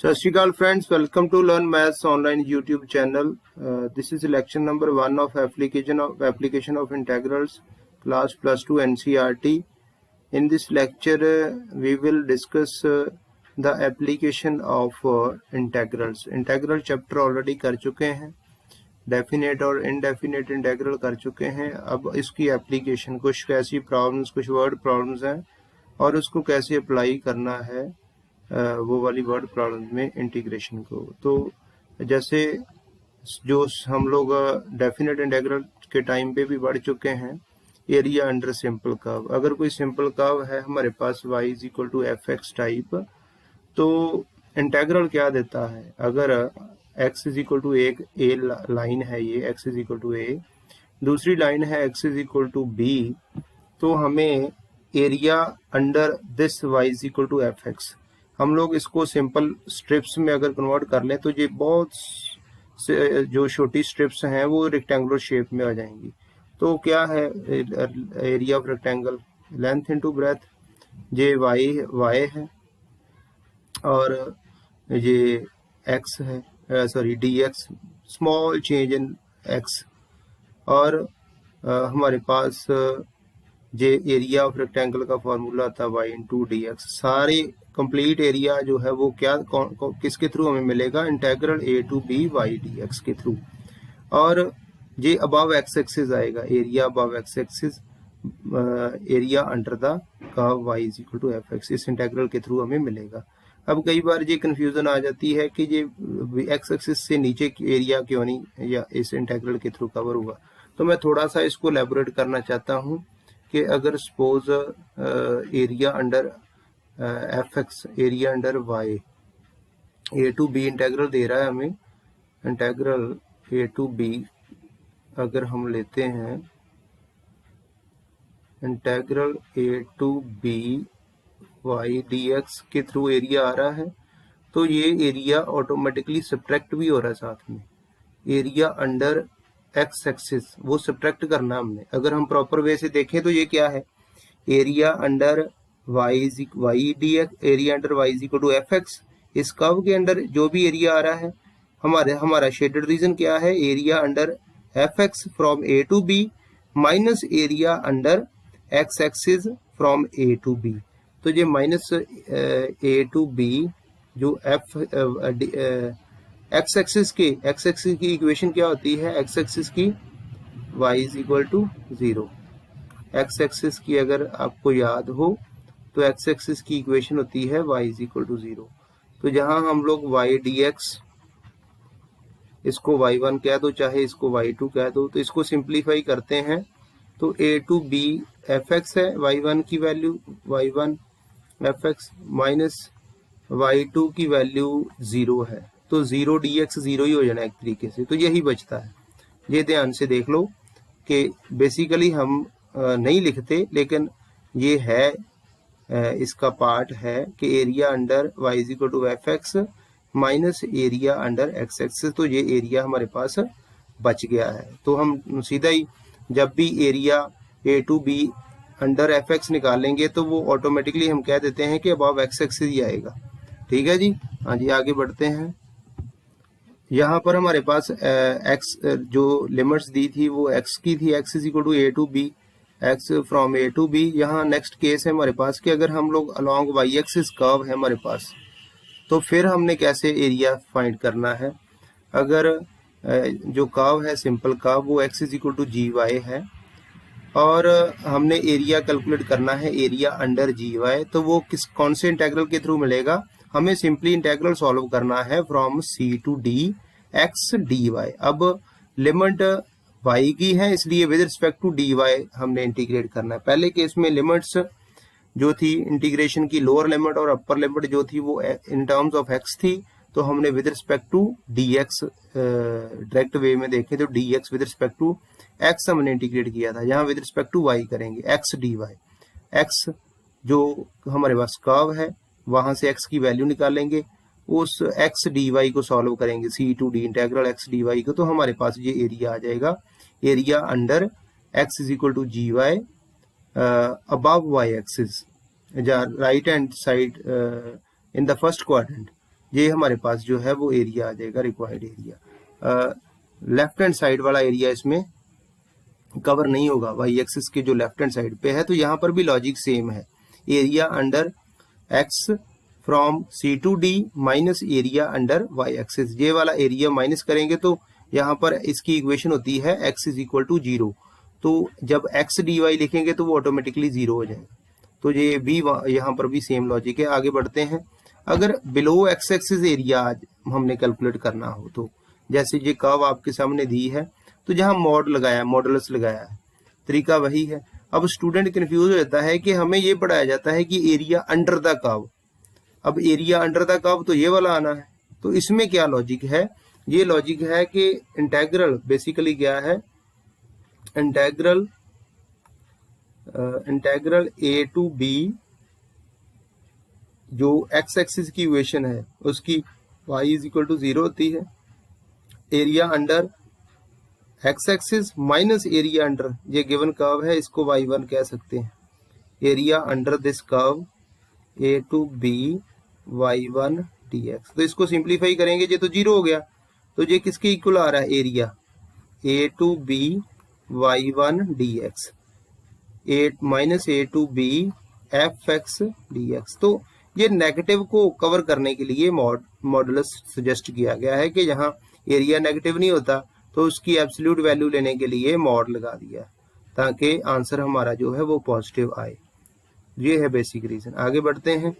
सत Sri Akal friends, welcome to learn maths online YouTube channel. This is lecture number 1 of application of integrals class +2 NCERT. In this lecture we will discuss the application of integrals. Integral chapter already कर चुके हैं, definite और indefinite integral कर चुके हैं। अब इसकी application, कुछ कैसी प्रॉब्लम्स, कुछ वर्ड प्रॉब्लम्स हैं और उसको कैसे अप्लाई करना है वो वाली वर्ड प्रॉब्लम में इंटीग्रेशन को। तो जैसे जो हम लोग डेफिनेट इंटीग्रल के टाइम पे भी बढ़ चुके हैं, एरिया अंडर सिंपल कर्व। अगर कोई सिंपल कर्व है हमारे पास y = fx टाइप, तो इंटीग्रल क्या देता है? अगर x एक a लाइन है, ये x a, दूसरी लाइन है x b, तो हमें area under this y fx, हम लोग इसको सिंपल स्ट्रिप्स में अगर कन्वर्ट कर लें तो ये बहुत से जो छोटी स्ट्रिप्स हैं वो रेक्टेंगुलर शेप में आ जाएंगी। तो क्या है area of rectangle? Length into breadth. ये y है और ये x है, sorry dx, small change in x। और हमारे पास ये एरिया ऑफ रेक्टेंगल का फॉर्मूला था y × dx। सारे कंप्लीट एरिया जो है वो क्या किसके थ्रू हमें मिलेगा? Integral a to b y dx के थ्रू। और ये अबव एक्स एक्सिस आएगा, area above X axis, area under the curve y = fx, इस इंटीग्रल के थ्रू हमें मिलेगा। अब कई बार ये कंफ्यूजन आ जाती है कि ये एक्स एक्सिस से नीचे की एरिया क्यों नहीं या इस इंटीग्रल के थ्रू कवर हुआ। तो मैं थोड़ा सा इसको एलैबोरेट करना चाहता हूँ कि अगर suppose area under fx, area under y, a to b integral दे रहा है हमें, इंटीग्रल a to b अगर हम लेते हैं, integral a to b y dx के थ्रू एरिया आ रहा है, तो ये एरिया ऑटोमेटिकली सब्ट्रैक्ट भी हो रहा है साथ में। एरिया अंडर एक्स एक्सिस वो सब्ट्रैक्ट करना हमने। अगर हम प्रॉपर वे से देखें तो ये क्या है? Area under y dx, area under y = fx। इस कर्व के अंडर जो भी एरिया आ रहा है, हमारा शेडेड रीजन क्या है? Area under fx from a to b minus area under x axis from a to b। तो ये माइनस a to b जो एक्स एक्सिस की इक्वेशन क्या होती है? एक्स एक्सिस की y = 0। एक्स एक्सिस की अगर आपको याद हो तो एक्स एक्सिस की इक्वेशन होती है y = 0। तो जहां हम लोग y dx, इसको y1 कह दो, चाहे इसको y2 कह दो, तो इसको सिंप्लीफाई करते हैं तो a to b fx है, y1 की value y1 fx minus y2 की वैल्यू 0 है, तो 0 dx 0 ही हो जाना एक तरीके से। तो यही बचता है। ये ध्यान से देख लो कि बेसिकली हम नहीं लिखते, लेकिन ये है इसका पार्ट है कि area under y = fx minus area under x axis. तो ये एरिया हमारे पास बच गया है। तो हम सीधा ही जब भी area a to b under fx निकालेंगे तो वो ऑटोमेटिकली हम कह देते हैं कि अबव x एक्सिस ही आएगा। ठीक है जी, हाँ जी, आगे बढ़ते हैं। यहाँ पर हमारे पास x जो लिमिट्स दी थी वो x की थी, x = a to b, x from a to b। यहाँ नेक्स्ट केस है हमारे पास कि अगर हम लोग अलोंग y एक्सिस कर्व है हमारे पास, तो फिर हमने कैसे एरिया फाइंड करना है? अगर जो कर्व है सिंपल कर्व वो x = gy है और हमने एरिया कैलकुलेट करना है एरिया अंडर gy, तो वो कौन से इंटीग्रल के थ्रू मिलेगा? हमें सिंपली इंटीग्रल सॉल्व करना है from c to d x dy। अब लिमिट y की है, इसलिए विद रिस्पेक्ट टू dy हमने इंटीग्रेट करना है। पहले केस में लिमिट्स जो थी इंटीग्रेशन की, लोअर लिमिट और अपर लिमिट जो थी वो इन टर्म्स ऑफ x थी, तो हमने with respect to dx direct way में देखें तो dx with respect to x हमने इंटीग्रेट किया था। यहाँ विद रिस्पेक्ट टू y करेंगे x dy। x जो हमारे पास कर्व है वहां से x की वैल्यू निकालेंगे, उस x dy को सॉल्व करेंगे c to d integral x dy को, तो हमारे पास ये एरिया आ जाएगा, area under x = gy above y axis, right hand side in the first quadrant. ये हमारे पास जो है वो एरिया आ जाएगा, required area. Left hand side वाला एरिया इसमें कवर नहीं होगा, वाई एक्सिस के जो लेफ्ट हैंड साइड पे है, तो यहाँ पर भी लॉजिक सेम है, area under X from C to D minus area under Y axis. ये वाला एरिया माइनस करेंगे तो यहाँ पर इसकी इक्वेशन होती है एक्स इज इक्वल टू 0, तो जब एक्स डी वाई लिखेंगे तो वो ऑटोमेटिकली 0 हो जाएगा। तो ये भी यहाँ पर भी सेम लॉजिक है। आगे बढ़ते हैं। अगर बिलो एक्स एक्सिस एरिया हमने कैलकुलेट करना हो, तो जैसे ये कर्व आपके सामने दी है, तो जहां मॉड लगाया, मॉडुलस लगाया है, तरीका वही है। अब स्टूडेंट कंफ्यूज हो जाता है कि हमें ये पढ़ाया जाता है कि एरिया अंडर द कर्व। अब एरिया अंडर द कर्व तो ये वाला आना है, तो इसमें क्या लॉजिक है? ये लॉजिक है कि इंटेग्रल बेसिकली क्या है, इंटेग्रल ए टू बी, जो एक्स एक्सिस की इक्वेशन है उसकी y इज इक्वल टू 0 होती है, area under X axis minus area under, ये गिवन कर्व है, इसको y1 कह सकते हैं, area under this curve a to B y1 dx। तो इसको सिंप्लीफाई करेंगे, ये तो 0 हो गया, तो ये किसके इक्वल आ रहा है? Area a to B y1 dx, 8 minus a to B fx dx। तो ये नेगेटिव को कवर करने के लिए मॉडुलस सजेस्ट किया गया है कि जहां एरिया नेगेटिव नहीं होता तो उसकी एब्सोल्यूट वैल्यू लेने के लिए मॉड लगा दिया, ताकि आंसर हमारा जो है वो पॉजिटिव आए। ये है बेसिक रीजन। आगे बढ़ते हैं।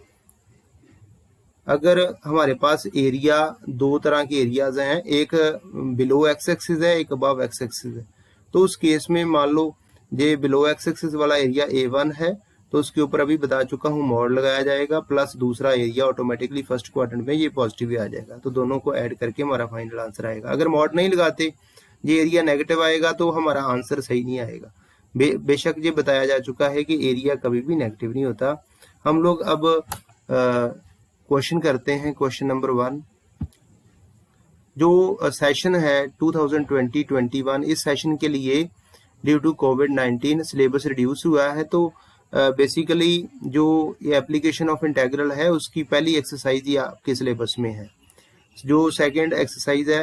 अगर हमारे पास एरिया, दो तरह के एरियाज हैं, एक बिलो एक्स एक्सिस है, एक अबव एक्स एक्सिस है, तो उस केस में मान लो ये बिलो एक्स एक्सिस वाला एरिया A1 है, तो उसके ऊपर अभी बता चुका हूँ मॉड लगाया जाएगा, प्लस दूसरा एरिया ऑटोमेटिकली फर्स्ट क्वाड्रेंट में ये पॉजिटिव ही आ जाएगा, तो दोनों को ऐड करके हमारा फाइनल आंसर आएगा। अगर मॉड नहीं लगाते, ये एरिया नेगेटिव आएगा, तो हमारा आंसर सही नहीं आएगा। बेशक ये बताया जा चुका है कि एरिया कभी भी नेगेटिव नहीं होता। हम लोग अब क्वेश्चन करते हैं, क्वेश्चन नंबर 1। जो सेशन है 2020-21, इस सेशन के लिए ड्यू टू कोविड-19 सिलेबस रिड्यूस हुआ है, तो बेसिकली जो ये एप्लीकेशन ऑफ इंटेग्रल है उसकी पहली एक्सरसाइज ही आपके सिलेबस में है। जो सेकंड एक्सरसाइज है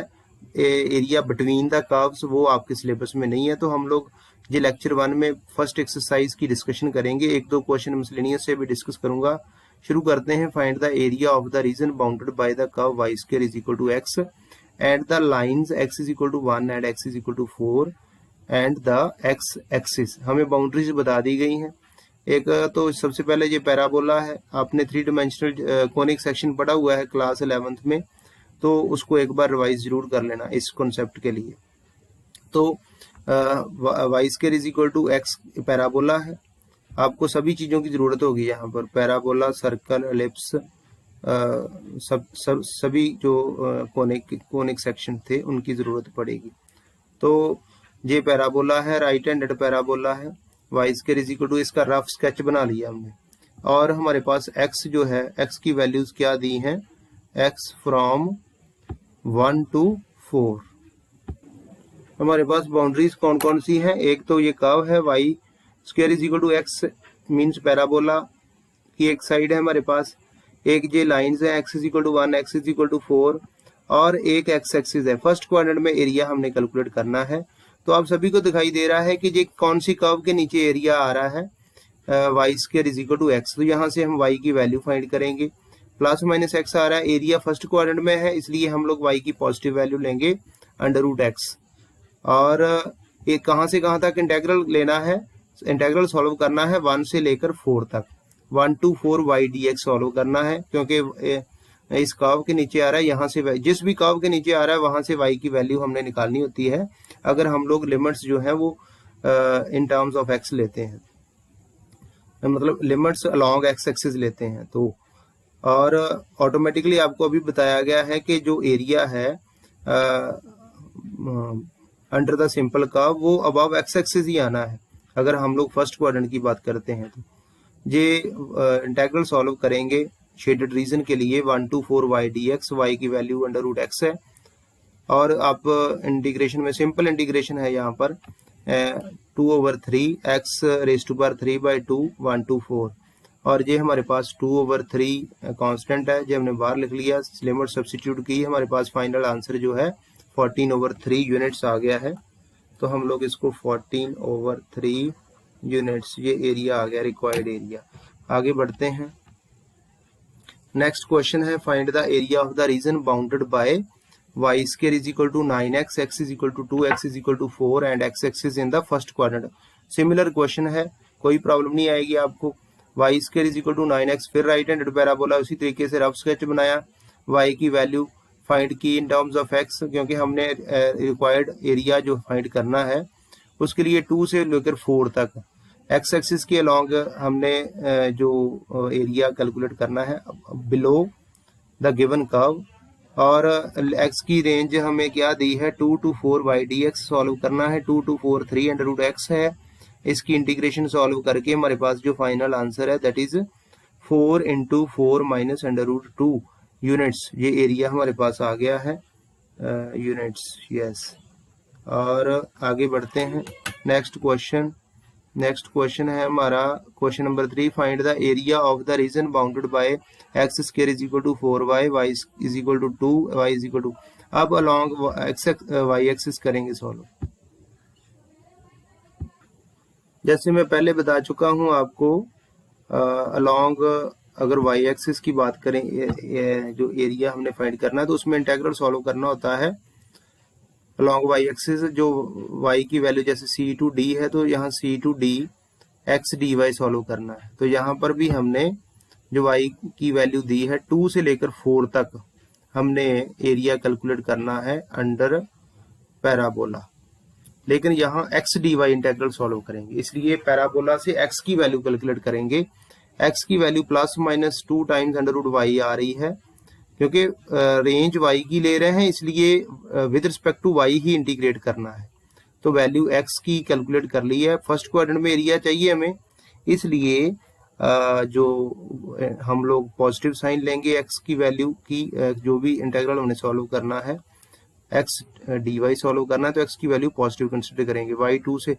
एरिया बिटवीन द कर्व्स, वो आपके सिलेबस में नहीं है। तो हम लोग ये लेक्चर 1 में फर्स्ट एक्सरसाइज की डिस्कशन करेंगे, एक दो क्वेश्चन मिसलेनियस से भी डिस्कस करूंगा। शुरू करते हैं। Find the area of the region bounded by the curve y square is equal to x and the lines x is equal to 1 and x is equal to 4 and the x axis. हमें boundaries बता दी गई हैं। एक तो सबसे पहले ये पैराबोला है, आपने 3 डायमेंशनल कोनिक सेक्शन पढ़ा हुआ है क्लास 11th में, तो उसको एक बार रिवाइज जरूर कर लेना इस कॉन्सेप्ट के लिए। तो y square is equal to x parabola है, आपको सभी चीजों की जरूरत होगी यहाँ पर, पैराबोला, सर्कल, एलिप्स, सभी जो कोनिक सेक्शन थे उनकी जरूरत पड़ेगी। तो ये पैराबोला है, राइट हैंडेड पैराबोला है, Y square is equal to, इसका रफ स्केच बना लिया हमने। और हमारे पास x जो है, x की वैल्यूज क्या दी हैं, x फ्रॉम 1 to 4। हमारे पास बाउंड्रीज कौन कौन सी हैं? एक तो ये कर्व है y square is equal to x means parabola की एक साइड है हमारे पास, एक ये लाइंस है x is equal to 1, x is equal to 4, और एक x एक्सिस है। फर्स्ट क्वाड्रेंट में एरिया हमने कैलकुलेट करना है। तो आप सभी को दिखाई दे रहा है कि ये कौन सी कर्व के नीचे एरिया आ रहा है, Y square is equal to X. तो यहाँ से हम y की वैल्यू फाइंड करेंगे, प्लस माइनस x आ रहा है, एरिया फर्स्ट क्वाड्रेंट में है, इसलिए हम लोग y की पॉजिटिव वैल्यू लेंगे अंडर रूट एक्स। और ये कहाँ से कहाँ तक इंटेग्रल लेना है, इंटेग्रल सॉल्व करना है 1 से लेकर 4 तक, 1 to 4 y dx सॉल्व करना है, क्योंकि इस कर्व के नीचे आ रहा है, यहाँ से जिस भी कर्व के नीचे आ रहा है वहां से y की वैल्यू हमने निकालनी होती है, अगर हम लोग लिमिट्स जो है वो इन टर्म्स ऑफ x लेते हैं, मतलब लिमिट्स अलोंग x एक्सिस लेते हैं। तो और ऑटोमेटिकली आपको अभी बताया गया है कि जो एरिया है अंडर द सिंपल कर्व वो अबव x एक्सिस ही आना है, अगर हम लोग फर्स्ट क्वाड्रेंट की बात करते हैं। तो ये इंटेग्रल सॉल्व करेंगे शेडेड रीजन के लिए 1 to 4 y dx, y की वैल्यू अंडर रूट x है, और आप इंटीग्रेशन में सिंपल इंटीग्रेशन है यहाँ पर 2/3 x raise to power 3/2 1 to 4, और ये हमारे पास 2/3 कांस्टेंट है, जो हमने बाहर लिख लिया, लिमिट सब्स्टिट्यूट की, हमारे पास फाइनल आंसर जो है 14/3 यूनिट्स आ गया है। तो हम लोग इसको 14/3 यूनिट्स, ये एरिया आ गया, रिक्वायर्ड एरिया। आगे बढ़ते हैं। नेक्स्ट क्वेश्चन है, find the area of the region bounded bye y square is equal to 9x, x is equal to 2, x is equal to 4 and x axis in the first quadrant। Similar question है, कोई problem नहीं आएगी आपको। y square is equal to 9x, फिर right handed parabola, उसी तरीके से rough sketch बनाया, y की वैल्यू फाइंड की इन टर्म्स ऑफ x, क्योंकि हमने रिक्वायर्ड एरिया जो फाइंड करना है उसके लिए 2 से लेकर 4 तक x एक्सिस के अलॉन्ग हमने जो एरिया कैलकुलेट करना है बिलो द गिवन कर्व, और x की रेंज हमें क्या दी है 2 to 4 बाई dx सॉल्व करना है, 2 to 4 3√x है। इसकी इंटीग्रेशन सॉल्व करके हमारे पास जो फाइनल आंसर है that is 4 into 4 minus √2 units, ये एरिया हमारे पास आ गया है यूनिट्स, यस। और आगे बढ़ते हैं। नेक्स्ट क्वेश्चन है हमारा question number 3, find the area of the region bounded by x square is equal to 4y, y is equal to 2, y is equal to, अब अलोंग y एक्सिस करेंगे solve. जैसे मैं पहले बता चुका हूं आपको, अलोंग अगर y एक्सिस की बात करें, जो एरिया हमने फाइंड करना है तो उसमें इंटीग्रल सॉल्व करना होता है अलॉन्ग y एक्सिस। जो y की वैल्यू जैसे c to d है तो यहाँ c to d x dy solve करना है। तो यहाँ पर भी हमने जो y की वैल्यू दी है 2 से लेकर 4 तक हमने एरिया कैलकुलेट करना है अंडर पैराबोला, लेकिन यहाँ x dy इंटीग्रल सॉल्व करेंगे, इसलिए पैराबोला से x की वैल्यू कैलकुलेट करेंगे। x की वैल्यू +-2 टाइम्स √y आ रही है, क्योंकि रेंज y की ले रहे हैं इसलिए विद रिस्पेक्ट टू y ही इंटीग्रेट करना है। तो वैल्यू x की कैलकुलेट कर ली है, फर्स्ट क्वाड्रेंट में एरिया चाहिए हमें, इसलिए जो हम लोग पॉजिटिव साइन लेंगे x की वैल्यू की, जो भी इंटीग्रल हमने सॉल्व करना है x dy सॉल्व करना है तो x की वैल्यू पॉजिटिव कंसिडर करेंगे। y2 से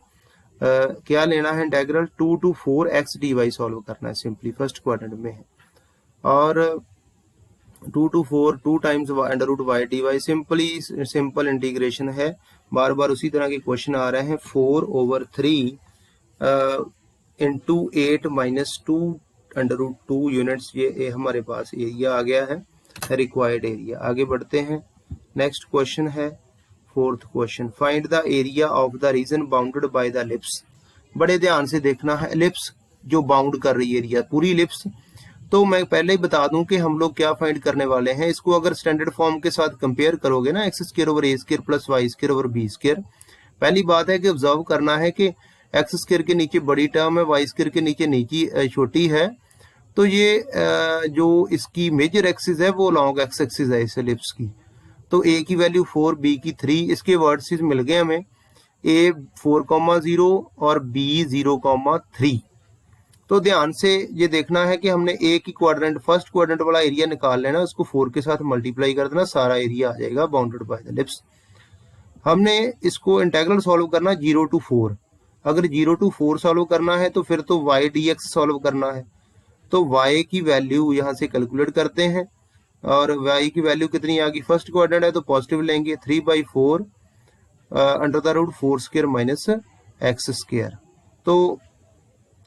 क्या लेना है integral 2 to 4 x dy solve करना है, सिंपली फर्स्ट क्वाड्रेंट में है। और 2 to 4 2 times √y dy simple integration है। बार बार उसी तरह के क्वेश्चन आ रहे हैं। 4/3 into 8 - 2 √2 यूनिट्स, ये हमारे पास एरिया आ गया है, रिक्वायर्ड एरिया। आगे बढ़ते हैं। नेक्स्ट क्वेश्चन है fourth question, find the area of the region bounded by the ellipse. बड़े ध्यान से देखना है, एलिप्स जो बाउंड कर रही है एरिया, पूरी एलिप्स। तो मैं पहले ही बता दूं कि हम लोग क्या फाइंड करने वाले हैं। इसको अगर स्टैंडर्ड फॉर्म के साथ कंपेयर करोगे ना, x² / a² + y² / b², पहली बात है कि ऑब्जर्व करना है कि x² के नीचे बड़ी टर्म है, y² के नीचे छोटी है। तो ये जो इसकी मेजर एक्सिस है वो लॉन्ग x एक्सिस है इस एलिप्स की। तो a की वैल्यू 4, b की 3, इसके वर्टिसेस मिल गए हमें, a 4,0 और b 0,3। तो ध्यान से ये देखना है कि हमने ए की क्वाड्रेंट, फर्स्ट क्वाड्रेंट वाला एरिया निकाल लेना, उसको 4 के साथ मल्टीप्लाई कर देना, सारा एरिया आ जाएगा बाउंडेड बाय द एलिप्स। हमने इसको इंटीग्रल सॉल्व करना 0 to 4। अगर 0 to 4 सॉल्व करना है तो फिर तो y dx सॉल्व करना है। तो y की वैल्यू यहाँ से कैलकुलेट करते हैं, और y की वैल्यू कितनी आ गई, फर्स्ट क्वाड्रेंट है तो पॉजिटिव लेंगे, 3/4 √4² - x²। तो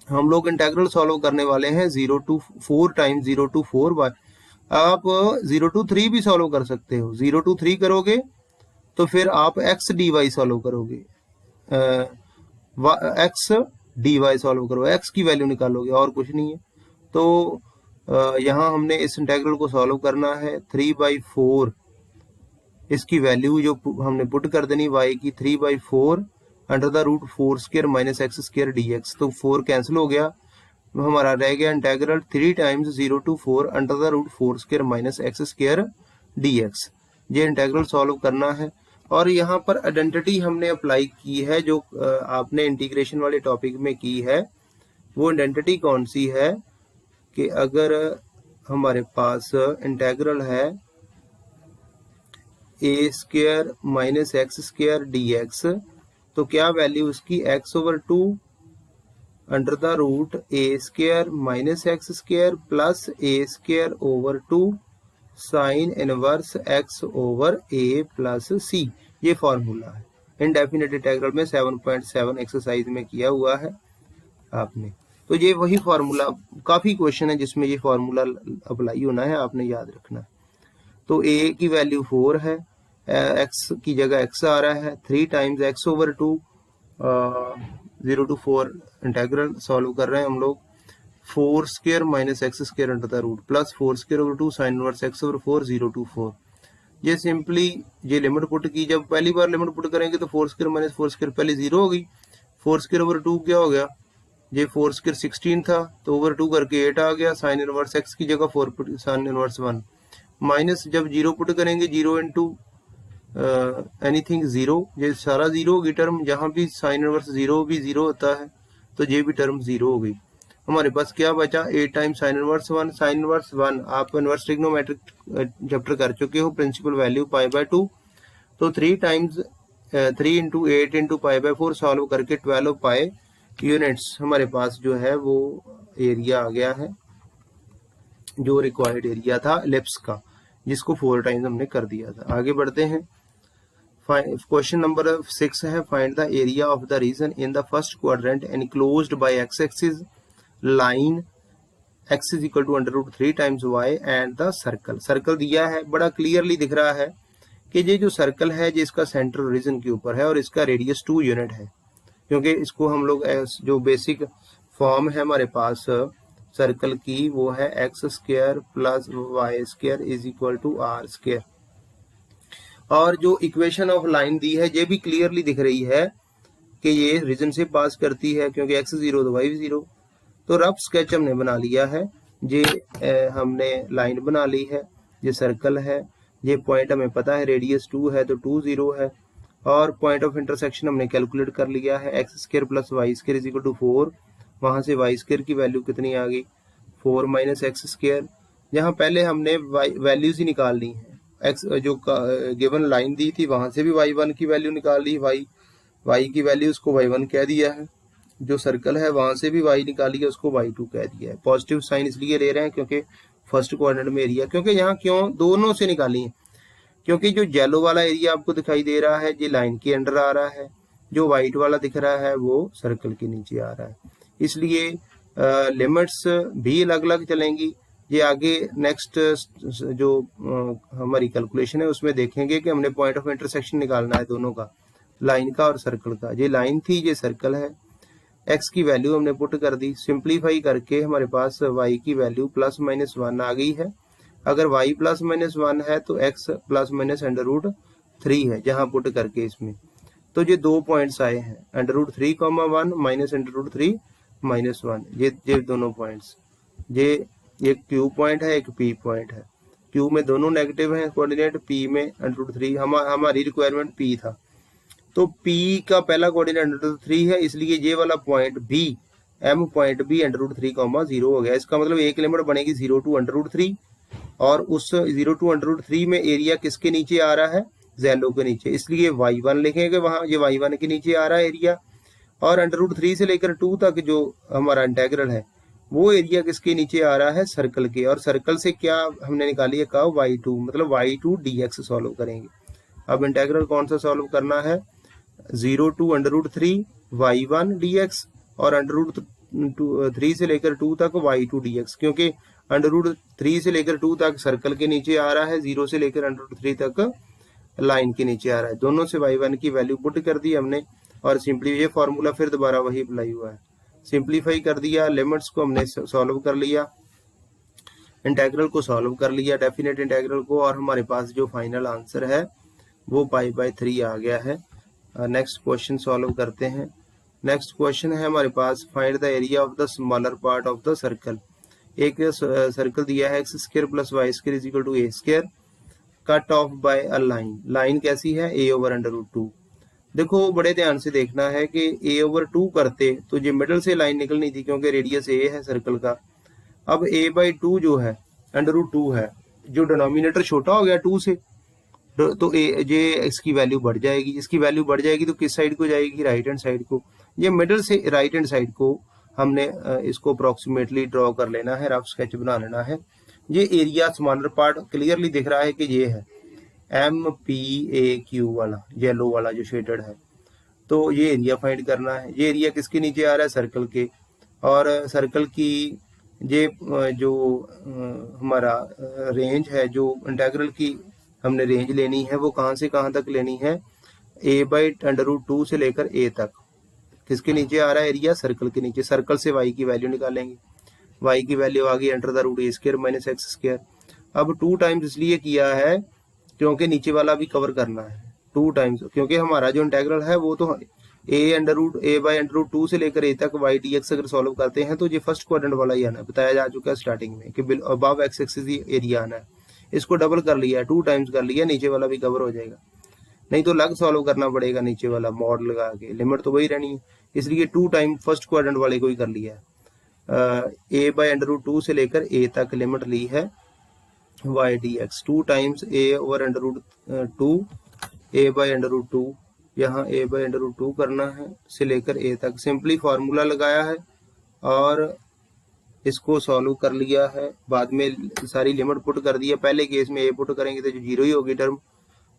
हम लोग इंटीग्रल सॉल्व करने वाले हैं 0 to 4 टाइम्स 0 to 4 बाय, आप 0 to 3 भी सॉल्व कर सकते हो। 0 to 3 करोगे तो फिर आप x dy सॉल्व करोगे, x dy सॉल्व करो, x की वैल्यू निकालोगे, और कुछ नहीं है। तो यहाँ हमने इस इंटीग्रल को सॉल्व करना है, 3/4 इसकी वैल्यू जो हमने पुट कर देनी y की, 3/4 √4² - x² dx। तो 4 कैंसिल हो गया, हमारा रह गया integral 3 times 0 to 4 √4² - x² dx। ये इंटीग्रल सॉल्व करना है। और यहाँ पर आइडेंटिटी हमने अप्लाई की है जो आपने इंटीग्रेशन वाले टॉपिक में की है। वो आइडेंटिटी कौन सी है कि अगर हमारे पास इंटीग्रल है a² - x² dx, तो क्या वैल्यू उसकी x/2 under the root A square minus X square plus A square over 2 sine inverse X over A plus C, ये फॉर्मूला है। इनडेफिनेट इंटीग्रल में 7.7 एक्सरसाइज में किया हुआ है आपने। तो ये वही फॉर्मूला, काफी क्वेश्चन है जिसमें ये फॉर्मूला अप्लाई होना है, आपने याद रखना है। तो ए की वैल्यू 4 है, एक्स की जगह एक्स आ रहा है, 3 times X over 2, 0 to 4 integral solve कर रहे हैं हम लोग। 4 square minus X square under the root plus 4 square over 2 sine inverse X over 4, 0 to 4। ये सिंपली ये लिमिट पुट की, जब पहली बार लिमिट पुट करेंगे तो 4 स्क्वायर माइनस 4 स्क्वायर पहले 0 होगी, 4 स्क्वायर ओवर 2 क्या हो गया, ये 4 स्क्वायर 16 था तो ओवर 2 करके 8 आ गया, साइन इनवर्स एक्स की जगह 4 पुट साइन इनवर्स 1, माइनस जब 0 पुट करेंगे 0 इंटू एनीथिंग 0, ये सारा 0 होगी टर्म, जहां भी साइन इनवर्स 0 भी 0 होता है तो ये भी टर्म 0 हो गई। हमारे पास क्या बचा, 8 times sine inverse 1, sine inverse 1 आप इनवर्स ट्रिग्नोमेट्रिक चैप्टर कर चुके हो, प्रिंसिपल वैल्यू π/2, तो 3 टाइम्स 3 इंटू 8 इंटू π/4 सॉल्व करके 12 पाई यूनिट्स हमारे पास जो है वो एरिया आ गया है, जो रिक्वायर्ड एरिया था एलिप्स का, जिसको 4 टाइम्स हमने कर दिया था। आगे बढ़ते हैं। क्वेश्चन नंबर 6 है, find the area of the region in the first quadrant enclosed by x axis line x is equal to under root 3 times y and the circle. Circle दिया है, बड़ा क्लियरली दिख रहा है कि ये जो सर्कल है जिसका सेंटर ओरिजिन के ऊपर है और इसका रेडियस 2 यूनिट है, क्योंकि इसको हम लोग जो बेसिक फॉर्म है हमारे पास सर्कल की वो है x square plus Y square is equal to r square. और जो इक्वेशन ऑफ लाइन दी है ये भी क्लियरली दिख रही है कि ये रीजन से पास करती है, क्योंकि एक्स 0 तो वाई 0। तो रफ स्केच हमने बना लिया है, ये हमने लाइन बना ली है, ये सर्कल है, ये पॉइंट हमें पता है रेडियस 2 है तो 2 0 है, और पॉइंट ऑफ इंटरसेक्शन हमने कैलकुलेट कर लिया है, x square plus Y square is equal to 4। वहां से वाई स्क्वायर की वैल्यू कितनी आ गई, 4 माइनस एक्स स्क्वायर। यहाँ पहले हमने वैल्यूज ही निकालनी है, एक्स जो गिवन लाइन दी थी वहां से भी y1 की वैल्यू निकाल ली, y की वैल्यू उसको y1 कह दिया है, जो सर्कल है वहां से भी y निकाली है उसको y2 कह दिया है। पॉजिटिव साइन इसलिए ले रहे हैं क्योंकि फर्स्ट क्वाड्रेंट में एरिया, क्योंकि यहाँ क्यों दोनों से निकाली है, क्योंकि जो येलो वाला एरिया आपको दिखाई दे रहा है ये लाइन के अंडर आ रहा है, जो व्हाइट वाला दिख रहा है वो सर्कल के नीचे आ रहा है, इसलिए लिमिट्स भी अलग अलग चलेंगी। ये आगे नेक्स्ट जो हमारी कैलकुलेशन है उसमें देखेंगे कि हमने पॉइंट ऑफ इंटरसेक्शन निकालना है दोनों का, लाइन का और सर्कल का। ये लाइन थी, ये सर्कल है, एक्स की वैल्यू हमने पुट कर दी, सिंप्लीफाई करके हमारे पास वाई की वैल्यू प्लस माइनस 1 आ गई है। अगर y प्लस माइनस 1 है तो x plus minus under root 3 है, जहां पुट करके इसमें तो ये 2 पॉइंट्स आए हैं, under root 3,1 minus under root 3 minus 1, ये दोनों पॉइंट्स, ये एक Q पॉइंट है एक P पॉइंट है। Q में दोनों नेगेटिव हैं कोऑर्डिनेट, P में अंडर रूट 3, हमारी रिक्वायरमेंट P था, तो P का पहला कोऑर्डिनेट अंडर रूट 3 है, इसलिए ये वाला point B, M point B under root 3,0 हो गया। इसका मतलब एक लिमिट बनेगी 0 टू अंडर रूट 3, और उस 0 टू अंडर रूट 3 में एरिया किसके नीचे आ रहा है, जेलो के नीचे, इसलिए y1 लिखेंगे वहां, ये y1 के नीचे आ रहा है एरिया। और अंडर रूट 3 से लेकर 2 तक जो हमारा इंटेग्रल है वो एरिया किसके नीचे आ रहा है, सर्कल के, और सर्कल से क्या हमने निकाली है कर्व y2, मतलब y2 dx सॉल्व करेंगे। अब इंटेग्रल कौन सा सॉल्व करना है, 0 to under root 3 y1 dx और अंडर रूट 3 से लेकर 2 तक y2 dx, क्योंकि अंडर रूट 3 से लेकर 2 तक सर्कल के नीचे आ रहा है, 0 से लेकर अंडर रूट 3 तक लाइन के नीचे आ रहा है, दोनों से y1 की वैल्यू पुट कर दी हमने, और सिंपली ये फॉर्मूला फिर दोबारा वही अप्लाई हुआ है, सिंप्लीफाई कर दिया, लिमिट्स को हमने सॉल्व कर लिया, इंटेग्रल को सॉल्व कर लिया, डेफिनेट इंटेग्रल को, और हमारे पास जो फाइनल आंसर है वो π/3 आ गया है। नेक्स्ट क्वेश्चन सॉल्व करते हैं। नेक्स्ट क्वेश्चन है हमारे पास, find the area of the smaller part of the circle. एक सर्कल दिया है x square plus Y square is equal to A square, cut off by a line, line कैसी है, a ओवर अंडर रूट 2। देखो बड़े ध्यान से देखना है कि a ओवर 2 करते तो ये मिडल से लाइन निकलनी थी, क्योंकि रेडियस a है सर्कल का। अब a/2 जो है अंडर रूट 2 है, जो डिनोमिनेटर छोटा हो गया 2 से, तो ये इसकी वैल्यू बढ़ जाएगी, इसकी वैल्यू बढ़ जाएगी तो किस साइड को जाएगी, राइट हैंड साइड को। ये मिडल से राइट हैंड साइड को हमने इसको अप्रोक्सीमेटली ड्रॉ कर लेना है, रफ स्केच बना लेना है। ये एरिया स्मॉलर पार्ट क्लियरली दिख रहा है कि ये है MPAQ वाला, येलो वाला जो शेडेड है। तो ये एरिया फाइंड करना है। ये एरिया किसके नीचे आ रहा है? सर्कल के। और सर्कल की ये जो हमारा रेंज है, जो इंटेग्रल की हमने रेंज लेनी है, वो कहाँ से कहाँ तक लेनी है? a/√2 से लेकर a तक। किसके नीचे आ रहा है एरिया? सर्कल के नीचे। सर्कल से y की वैल्यू निकालेंगे। y की वैल्यू आ गई √a² - x²। अब 2 टाइम्स इसलिए किया है क्योंकि नीचे वाला भी कवर करना है। 2 टाइम्स, क्योंकि हमारा जो इंटेग्रल है वो तो a/√2 से लेकर a तक y dx अगर सॉल्व करते हैं तो ये फर्स्ट क्वाड्रेंट वाला ही आना है। बताया जा चुका है स्टार्टिंग में कि अबव x एक्सिस एरिया आना है। इसको डबल कर लिया, 2 टाइम्स कर लिया, नीचे वाला भी कवर हो जाएगा। नहीं तो अलग सॉल्व करना पड़ेगा नीचे वाला मॉड लगा के, लिमिट तो वही रहनी है। इसलिए 2 टाइम फर्स्ट क्वाड्रेंट वाले को ही कर लिया है। a/√2 से लेकर a तक लिमिट ली है y dx, 2 times a/√2, a/√2, यहाँ a/√2 करना है से लेकर a तक। सिंपली फार्मूला लगाया है और इसको सॉल्व कर लिया है। बाद में सारी लिमिट पुट कर दिया। पहले केस में a पुट करेंगे तो जो 0 ही होगी टर्म।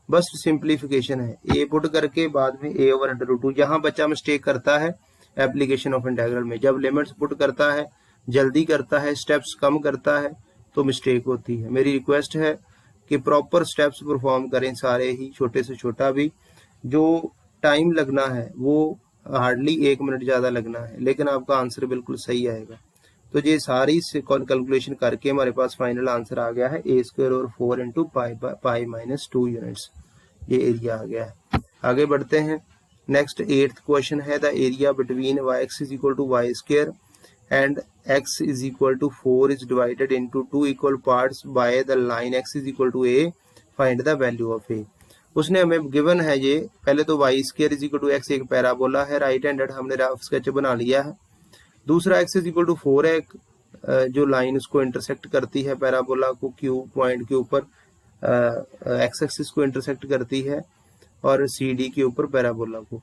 बस सिंप्लीफिकेशन है। a पुट करके बाद में a/√2। यहाँ बच्चा मिस्टेक करता है एप्लीकेशन ऑफ इंटीग्रल में, जब लिमिट्स पुट करता है, जल्दी करता है, स्टेप्स कम करता है तो मिस्टेक होती है। मेरी रिक्वेस्ट है कि प्रॉपर स्टेप्स परफॉर्म करें, सारे ही, छोटे से छोटा भी। जो टाइम लगना है वो हार्डली 1 मिनट ज़्यादा लगना है, लेकिन आपका आंसर बिल्कुल सही आएगा। तो ये सारी कैलकुलेशन करके हमारे पास फाइनल आंसर आ गया है a² और 4 × π/2 यूनिट्स। ये एरिया आ गया है। आगे बढ़ते हैं। नेक्स्ट 8th क्वेश्चन है, the area between y(x = y² and x = 4 is divided into 2 equal parts by the line x = a, find the value of a। उसने हमें गिवन है ये, पहले तो y² = x एक पैराबोला है, राइट हैंडेड, हमने रफ स्केच बना लिया है। दूसरा x = 4 है, जो लाइन उसको इंटरसेक्ट करती है पैराबोला को, पॉइंट के ऊपर x एक्सिस को इंटरसेक्ट करती है और CD के ऊपर पैराबोला को।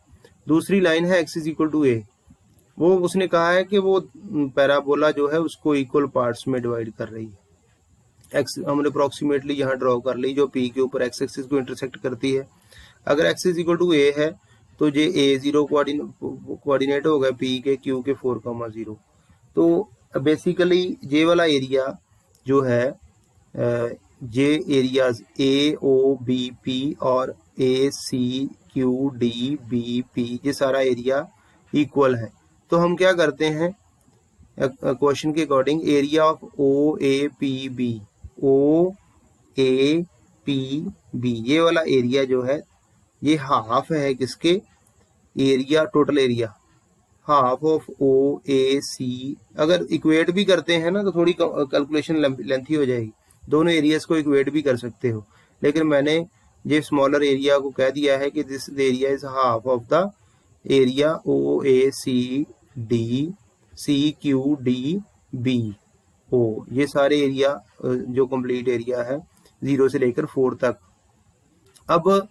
दूसरी लाइन है x = a, वो उसने कहा है कि वो पैराबोला जो है उसको इक्वल पार्ट्स में डिवाइड कर रही है। x हमने अप्रोक्सीमेटली यहाँ ड्रॉ कर ली, जो p के ऊपर x एक्सिस को इंटरसेक्ट करती है। अगर x = a है तो ये a0 कोऑर्डिनेट होगा p के, q के 4,0। तो बेसिकली ये वाला एरिया जो है, ये एरियाज AOBP और ACQDBP, ये सारा एरिया इक्वल है। तो हम क्या करते हैं क्वेश्चन के अकॉर्डिंग, एरिया ऑफ OAPB, ये वाला एरिया जो है ये हाफ है किसके? Area, total area half of OAC। अगर इक्वेट भी करते हैं ना तो थोड़ी कैलकुलेशन लेंथी हो जाएगी, दोनों एरियाज को इक्वेट भी कर सकते हो, लेकिन मैंने ये स्मॉलर एरिया को कह दिया है कि this area is half of the area OACDCQDBO। ये सारे एरिया जो कंप्लीट एरिया है 0 से लेकर 4 तक। अब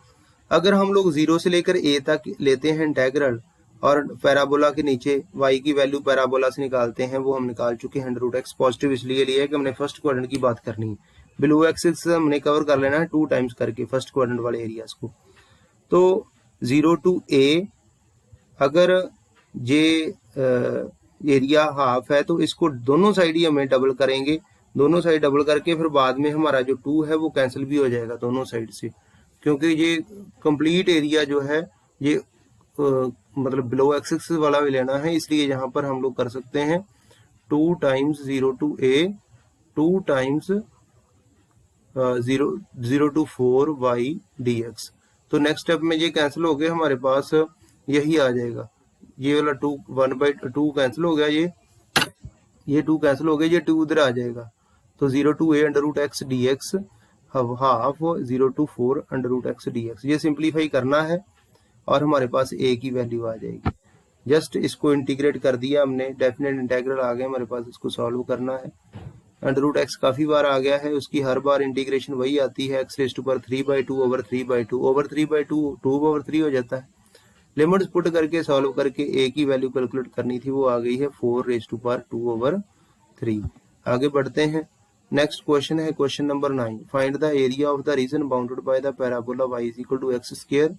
अगर हम लोग 0 से लेकर a तक लेते हैं इंटेग्रल और पैराबोला के नीचे y की वैल्यू पैराबोला से निकालते हैं, वो हम निकाल चुके हैं। √x पॉजिटिव इसलिए लिया है कि हमने फर्स्ट क्वाड्रेंट की बात करनी है। बिलो एक्सिस हमने कवर कर लेना है 2 टाइम्स करके फर्स्ट क्वाड्रेंट वाले एरियाज को। तो 0 to a, अगर ये एरिया हाफ है तो इसको दोनों साइड ही हमें डबल करेंगे। दोनों साइड डबल करके फिर बाद में हमारा जो 2 है वो कैंसिल भी हो जाएगा दोनों साइड से, क्योंकि ये कंप्लीट एरिया जो है ये मतलब बिलो एक्सिस वाला भी लेना है, इसलिए यहाँ पर हम लोग कर सकते हैं 2 times 0 to a, 2 times 0 to 4 y dx। तो नेक्स्ट स्टेप में ये कैंसिल हो गए, हमारे पास यही आ जाएगा, ये वाला 2 1/2 कैंसिल हो गया, ये 2 कैंसिल हो गया, ये 2 उधर आ जाएगा। तो 0 to a √x dx half 0 to 4 √x dx। ये सिंप्लीफाई करना है और हमारे पास a की वैल्यू आ जाएगी। जस्ट इसको इंटीग्रेट कर दिया हमने, डेफिनेट इंटीग्रल आ गया हमारे पास, इसको सॉल्व करना है। √x काफी बार आ गया है, उसकी हर बार इंटीग्रेशन वही आती है, x�3/2 / 3/2 / 3/2 / 3/2 2/3 हो जाता है। लिमिट्स पुट करके सॉल्व करके ए की वैल्यू कैलकुलेट करनी थी, वो आ गई है 4⁻²/3। आगे बढ़ते हैं। नेक्स्ट क्वेश्चन है question number 9। Find the area of the region bounded by the parabola y = x²।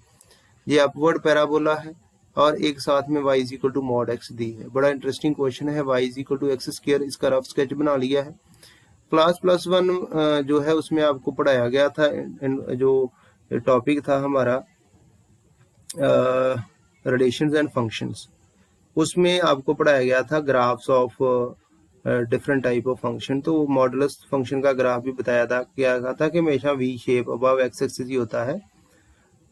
ये अपवर्ड पैराबोला है और एक साथ में y = mod x दी है। बड़ा इंटरेस्टिंग क्वेश्चन है। y = x², इसका रफ स्केच बना लिया है। क्लास +1 जो है उसमें आपको पढ़ाया गया था, जो टॉपिक था हमारा रिलेशंस एंड फंक्शंस, उसमें आपको पढ़ाया गया था graphs of different type of function. तो मॉडुलस फंक्शन का ग्राफ भी बताया था, क्या कहा था कि हमेशा V shape above X axis ही होता है।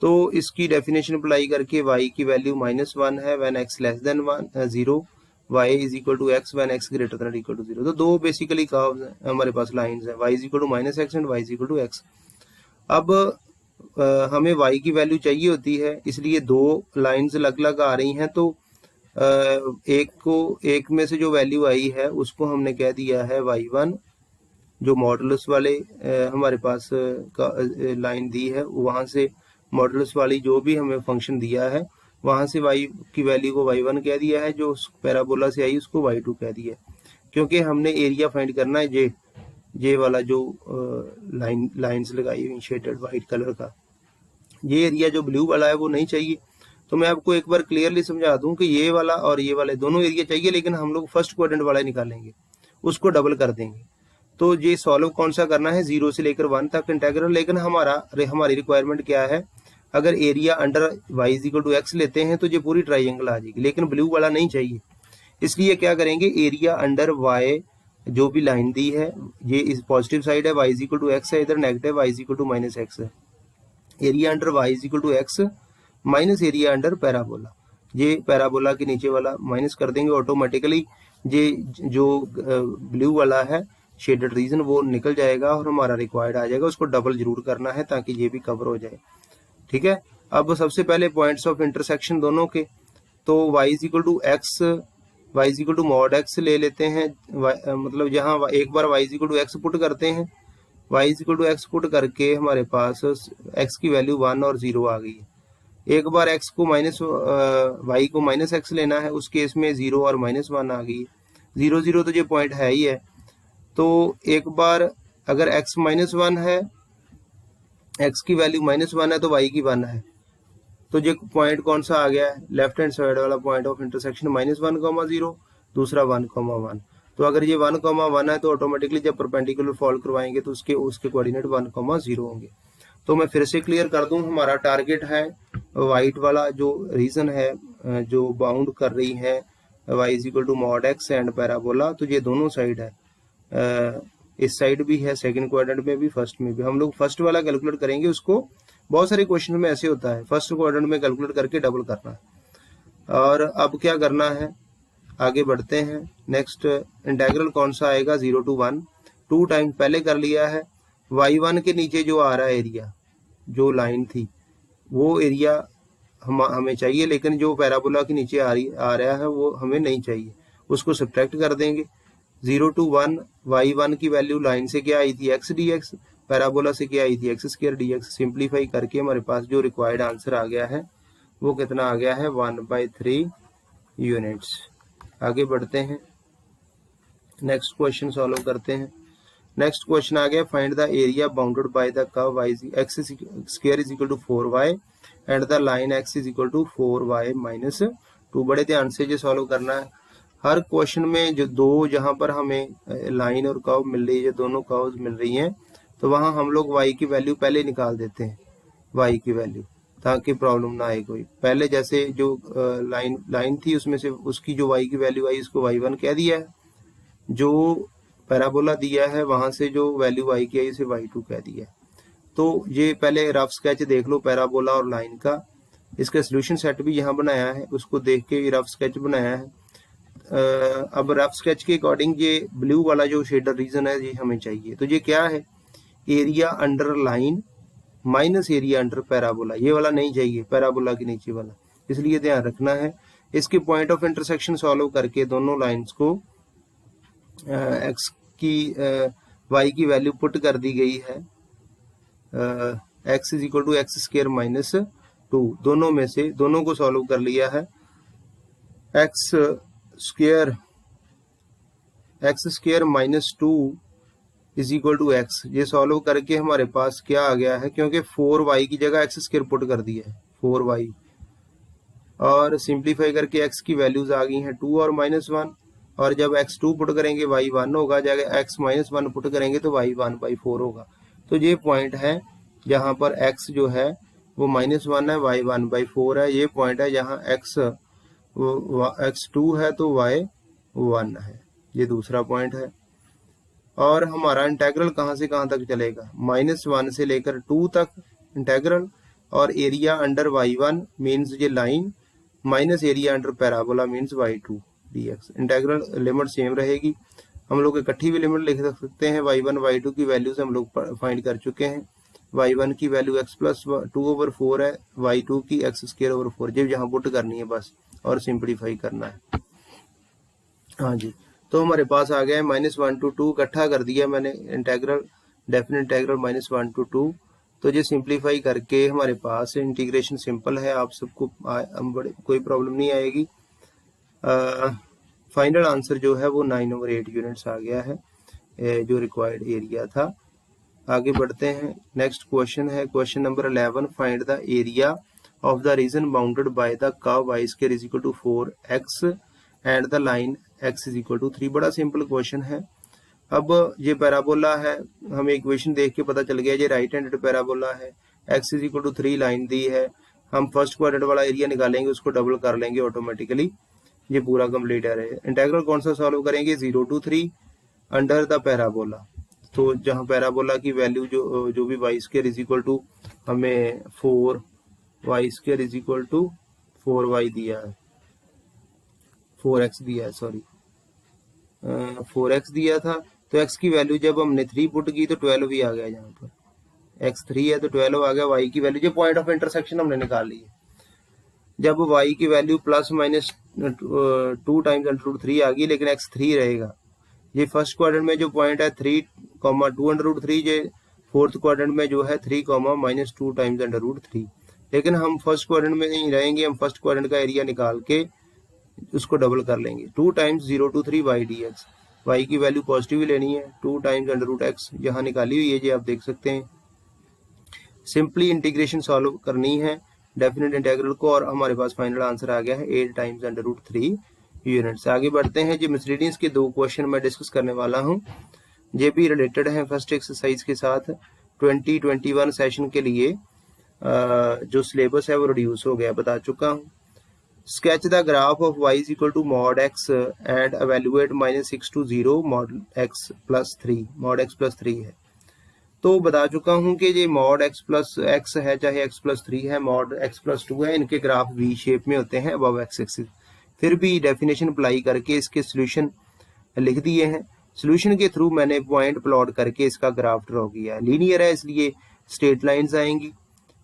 तो इसकी डेफिनेशन अप्लाई करके y की वैल्यू -1 है when x less than 0, y = x when x greater than equal to 0। तो दो बेसिकली कर्व्स हैं हमारे पास, लाइंस है, y = -x and y = x। अब हमें y की वैल्यू चाहिए होती है, इसलिए दो लाइंस अलग अलग आ रही हैं। तो एक में से जो वैल्यू आई है उसको हमने कह दिया है y1, जो मॉडुलस वाले हमारे पास लाइन दी है, वहां से मॉडुलस वाली जो भी हमें फंक्शन दिया है वहां से y की वैल्यू को y1 कह दिया है, जो पैराबोला से आई उसको y2 कह दिया है। क्योंकि हमने एरिया फाइंड करना है, ये वाला जो लाइंस लगाई हुई शेडेड वाइट कलर का, ये एरिया जो ब्लू वाला है वो नहीं चाहिए। तो मैं आपको एक बार क्लियरली समझा दूं कि ये वाला और ये वाले दोनों एरिया चाहिए, लेकिन हम लोग फर्स्ट क्वाड्रेंट वाला निकालेंगे, उसको डबल कर देंगे। तो ये सॉल्व कौन सा करना है, 0 से लेकर 1 तक इंटेग्रल। लेकिन हमारी रिक्वायरमेंट क्या है, अगर एरिया अंडर y = x लेते हैं तो ये पूरी ट्राइंगल आ जाएगी, लेकिन ब्लू वाला नहीं चाहिए। इसलिए क्या करेंगे, एरिया अंडर y जो भी लाइन दी है, ये इस पॉजिटिव साइड है, y = x है, इधर नेगेटिव y = -x है। Area under y = x minus area under parabola, ये पैराबोला के नीचे वाला माइनस कर देंगे ऑटोमेटिकली। ये जो ब्लू वाला है शेडेड रीजन वो निकल जाएगा और हमारा रिक्वायर्ड आ जाएगा। उसको डबल जरूर करना है ताकि ये भी कवर हो जाए, ठीक है। अब सबसे पहले पॉइंट्स ऑफ इंटरसेक्शन दोनों के, तो y = x, y = mod x ले लेते हैं। मतलब यहाँ एक बार y = x पुट करते हैं, y = x पुट करके हमारे पास x की वैल्यू 1 और 0 आ गई है। एक बार x को y को -x लेना है, उस केस में 0 और -1 आ गई है। 0 0 तो ये पॉइंट है ही है। तो एक बार अगर x -1 है, x की वैल्यू -1 है तो y की 1 है। तो ये पॉइंट कौन सा आ गया है, लेफ्ट हैंड साइड वाला पॉइंट ऑफ इंटरसेक्शन, -1, 0, दूसरा 1, 1। तो अगर ये 1, 1 है तो ऑटोमेटिकली जब परपेंडिकुलर फॉल करवाएंगे तो उसके कोऑर्डिनेट 1, 0 होंगे। तो मैं फिर से क्लियर कर दूं, हमारा टारगेट है वाइट वाला जो रीजन है, जो बाउंड कर रही है y = mod x and parabola. तो ये दोनों साइड है, इस साइड भी है, सेकंड क्वाड्रेंट में भी, फर्स्ट में भी। हम लोग फर्स्ट वाला कैलकुलेट करेंगे, उसको बहुत सारे क्वेश्चन में ऐसे होता है, फर्स्ट क्वाड्रेंट में कैलकुलेट करके डबल करना है। और अब क्या करना है, आगे बढ़ते हैं। नेक्स्ट इंटेग्रल कौन सा आएगा, 0 to 1, 2 टाइम्स पहले कर लिया है। y1 के नीचे जो आ रहा है एरिया, जो लाइन थी वो एरिया हमें चाहिए, लेकिन जो पैराबोला के नीचे आ रहा है वो हमें नहीं चाहिए, उसको सब्ट्रैक्ट कर देंगे। 0 to 1, y1 की वैल्यू लाइन से क्या आई थी, x dx, पैराबोला से क्या आई थी, x² dx। सिंप्लीफाई करके हमारे पास जो रिक्वायर्ड आंसर आ गया है वो कितना आ गया है, 1/3 यूनिट्स। आगे बढ़ते हैं, नेक्स्ट क्वेश्चन सॉल्व करते हैं। नेक्स्ट क्वेश्चन आ गया, find the area bounded by the curve x² = 4y and the line x = 4y - 2। बड़े ध्यान से ये सॉल्व करना है। हर क्वेश्चन में जो दो जहां पर हमें लाइन और कर्व मिल रही है, दोनों कर्व्स मिल रही हैं, तो वहां हम लोग y की वैल्यू पहले निकाल देते हैं, y की वैल्यू, ताकि प्रॉब्लम ना आए कोई। पहले जैसे जो लाइन थी उसमें से उसकी जो y की वैल्यू आई उसको y1 कह दिया है, जो पैराबोला दिया है वहां से जो वैल्यू y की आई उसे y2 कह दिया है। तो ये पहले रफ स्केच देख लो पैराबोला और लाइन का, इसका सोल्यूशन सेट भी यहाँ बनाया है, उसको देख के रफ स्केच बनाया है। अब रफ स्केच के अकॉर्डिंग ये ब्लू वाला जो शेडर रीजन है ये हमें चाहिए। तो ये क्या है, area under line minus area under parabola, ये वाला नहीं चाहिए, पैराबोला के नीचे वाला, इसलिए ध्यान रखना है। इसके पॉइंट ऑफ इंटरसेक्शन सॉल्व करके दोनों लाइंस को x की y की वैल्यू पुट कर दी गई है, x = x² - 2, दोनों में से दोनों को सॉल्व कर लिया है। X square minus 2 is equal to x, ये सॉल्व करके हमारे पास क्या आ गया है, क्योंकि 4y की जगह एक्स स्क्वायर पुट कर दिया है 4y, और सिंप्लीफाई करके x की वैल्यूज आ गई हैं 2 और -1, और जब x2 पुट करेंगे y 1 होगा, जगह x -1 पुट करेंगे तो y 1/4 होगा। तो ये पॉइंट है जहां पर x जो है वो -1 है, y 1/4 है। ये पॉइंट है जहां x2 है तो y 1 है, ये दूसरा पॉइंट है। और हमारा इंटेग्रल कहां से कहां तक चलेगा, -1 से लेकर 2 तक इंटेग्रल, और एरिया अंडर y1 मीन्स ये line, minus area under parabola means y2 dx। Integral limit same रहेगी, हम लोग इकट्ठी भी लिमिट लिख सकते हैं। y1 y2 की वैल्यूज हम लोग फाइंड कर चुके हैं। y1 की वैल्यू x प्लस 2/4 है, y2 की x स्क्वायर ओवर 4, जब यहाँ पुट करनी है बस और सिंप्लीफाई करना है। हाँ जी, तो हमारे पास आ गया है -1 to 2, इकट्ठा कर दिया मैंने इंटेग्रल, डेफिनेट इंटेग्रल -1 to 2। तो ये सिंप्लीफाई करके हमारे पास इंटीग्रेशन सिंपल है, आप सबको कोई प्रॉब्लम नहीं आएगी। फाइनल आंसर जो है वो 9/8 यूनिट्स आ गया है, जो रिक्वायर्ड एरिया था। आगे बढ़ते हैं, नेक्स्ट क्वेश्चन है question number 11, find the area of the region bounded by the curve y square is equal to 4x and the line x is equal to 3। बड़ा सिंपल क्वेश्चन है। अब ये parabola है, हमें इक्वेशन देख के पता चल गया ये राइट हैंडेड पैराबोला है, x is equal to 3 line दी है। हम फर्स्ट क्वाड्रेंट वाला एरिया निकालेंगे, उसको डबल कर लेंगे ऑटोमेटिकली, ये पूरा कंप्लीट है। इंटेग्रल कौन सा सॉल्व करेंगे, 0 to 3 अंडर द पैराबोला। तो जहां पैराबोला की वैल्यू जो भी y square is equal to हमें 4y square is equal to 4y दिया है, 4x दिया है, सॉरी 4x दिया था। तो x की वैल्यू जब हमने 3 पुट की तो 12 ही आ गया, यहाँ पर x 3 है तो 12 आ गया। y की वैल्यू, जो पॉइंट ऑफ इंटरसेक्शन हमने निकाल ली है, जब y की वैल्यू प्लस माइनस 2 टाइम्स √3 आ गई, लेकिन x 3 रहेगा। ये फर्स्ट क्वाड्रेंट में जो पॉइंट है 3, 2 √3, ये फोर्थ क्वाड्रेंट में जो है 3, -2 टाइम्स √3। लेकिन हम फर्स्ट क्वाड्रेंट में नहीं रहेंगे, हम फर्स्ट क्वाड्रेंट का एरिया निकाल के उसको डबल कर लेंगे। 2 times 0 to 3 y dx, y की वैल्यू पॉजिटिव ही लेनी है, 2 टाइम्स √x यहाँ निकाली हुई है, ये आप देख सकते हैं। सिंपली इंटीग्रेशन सॉल्व करनी है डेफिनेट इंटीग्रल को, और हमारे पास फाइनल आंसर आ गया है 8 टाइम्स √3 यूनिट्स। आगे बढ़ते हैं, जो मिसलीडियंस के 2 क्वेश्चन मैं डिस्कस करने वाला हूँ, ये भी रिलेटेड है फर्स्ट एक्सरसाइज के साथ। 2021 सेशन के लिए जो सिलेबस है वो रिड्यूस हो गया, बता चुका हूँ। Sketch the graph of y is equal to mod x and evaluate -6 to 0 mod x plus 3, mod x plus 3 है। तो बता चुका हूं कि ये mod x प्लस x है, चाहे x प्लस 3 है, mod x प्लस 2 है, इनके ग्राफ v शेप में होते हैं अबव x एक्सिस। फिर भी डेफिनेशन अप्लाई करके इसके सोल्यूशन लिख दिए हैं। सोल्यूशन के थ्रू मैंने पॉइंट प्लॉट करके इसका ग्राफ ड्रॉ किया है। लीनियर है इसलिए स्ट्रेट लाइंस आएंगी,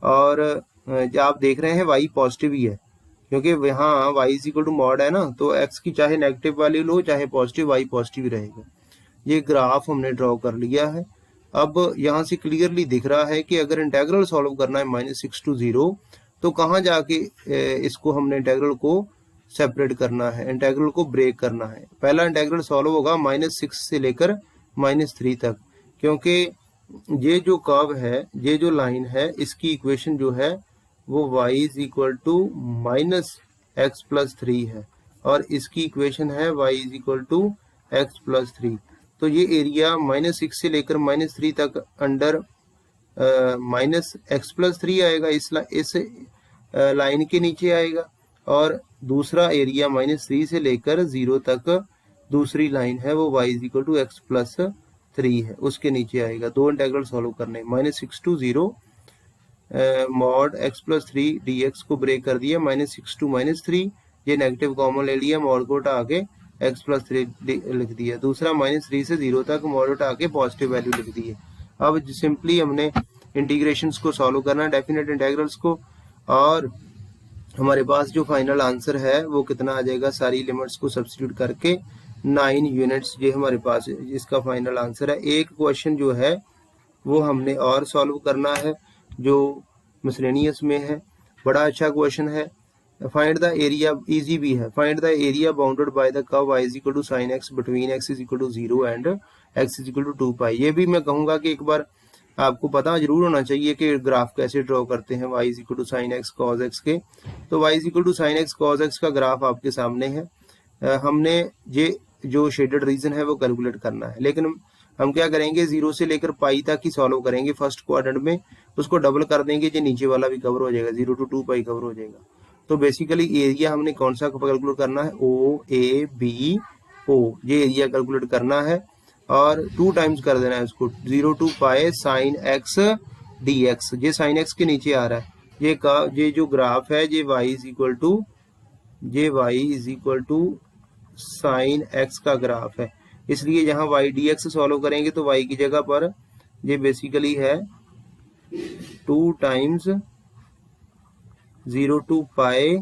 और आप देख रहे हैं y पॉजिटिव ही है, क्योंकि यहाँ y is equal to mod है ना, तो x की चाहे नेगेटिव वैल्यू लो चाहे पॉजिटिव, y पॉजिटिव ही रहेगा। ये ग्राफ हमने ड्रॉ कर लिया है। अब यहाँ से क्लियरली दिख रहा है कि अगर इंटेग्रल सॉल्व करना है -6 to 0, तो कहाँ जाके इसको हमने इंटेग्रल को सेपरेट करना है, इंटेग्रल को ब्रेक करना है। पहला इंटेग्रल सॉल्व होगा -6 से लेकर -3 तक, क्योंकि ये जो कर्व है, ये जो लाइन है, इसकी इक्वेशन जो है वो y is equal to -x plus 3 है, और इसकी इक्वेशन है y is equal to x plus 3। तो ये एरिया -6 से लेकर -3 तक अंडर -x प्लस 3 आएगा, इस लाइन के नीचे आएगा, और दूसरा एरिया -3 से लेकर 0 तक दूसरी लाइन है वो y is equal to x plus 3 है, उसके नीचे आएगा। 2 इंटेग्रल सॉल्व करने, -6 to 0 mod x plus 3 dx को ब्रेक कर दिया, -6 to -3, ये नेगेटिव कॉमन ले लिया, मॉड को हटा के x प्लस 3 लिख दिया। दूसरा -3 से 0 तक मॉड हटा के पॉजिटिव वैल्यू लिख दी है। अब सिंपली हमने इंटीग्रेशंस को सॉल्व करना है, डेफिनेट इंटीग्रल्स को, और हमारे पास जो फाइनल आंसर है वो कितना आ जाएगा, सारी लिमिट्स को सब्स्टिट्यूट करके 9 यूनिट्स, ये हमारे पास इसका फाइनल आंसर है। एक क्वेश्चन जो है वो हमने और सॉल्व करना है जो मिसलेनियस में है, बड़ा अच्छा क्वेश्चन है। फाइंड द एरिया, इजी भी है। Find the area bounded by the curve y is equal to sin x between x is equal to 0 and x is equal to 2 pi. ये भी मैं कहूंगा कि एक बार आपको पता जरूर होना चाहिए कि ग्राफ कैसे ड्रॉ करते हैं y is equal to sin x cos x के। तो y is equal to sin x cos x का ग्राफ आपके सामने है। हमने ये जो शेडेड रीजन है वो कैलकुलेट करना है, लेकिन हम क्या करेंगे, 0 से लेकर पाई तक ही सॉल्व करेंगे फर्स्ट क्वाड्रेंट में, उसको डबल कर देंगे, जो नीचे वाला भी कवर हो जाएगा, 0 to 2 पाई कवर हो जाएगा। तो बेसिकली एरिया हमने कौन सा कैलकुलेट करना है, ओ ए बी ओ, ये एरिया कैलकुलेट करना है और 2 टाइम्स कर देना है उसको, 0 to pi sine x D x. ये साइन एक्स के नीचे आ रहा है, ये जो ग्राफ है ये y is equal to sine x का ग्राफ है, इसलिए यहाँ y डी एक्स सॉल्व करेंगे तो y की जगह पर ये बेसिकली है 2 times 0 to pi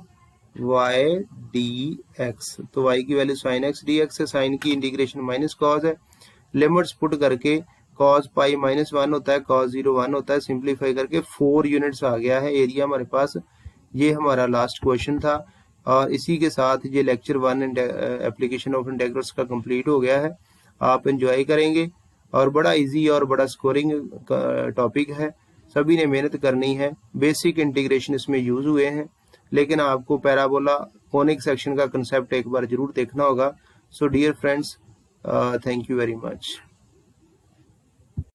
y D x. तो y की value sine x D x है, साइन की इंटीग्रेशन माइनस कॉस है, लिमिट्स पुट करके कॉस पाई -1 होता है, कॉस 0 1 होता है, सिंप्लीफाई करके 4 यूनिट्स आ गया है एरिया हमारे पास। ये हमारा लास्ट क्वेश्चन था और इसी के साथ ये लेक्चर 1 एप्लीकेशन ऑफ इंटीग्रल्स का कंप्लीट हो गया है। आप एंजॉय करेंगे और बड़ा इजी और बड़ा स्कोरिंग टॉपिक है, सभी ने मेहनत करनी है। बेसिक इंटीग्रेशन इसमें यूज हुए हैं, लेकिन आपको पैराबोला कोनिक सेक्शन का कंसेप्ट एक बार जरूर देखना होगा। So dear friends, thank you very much.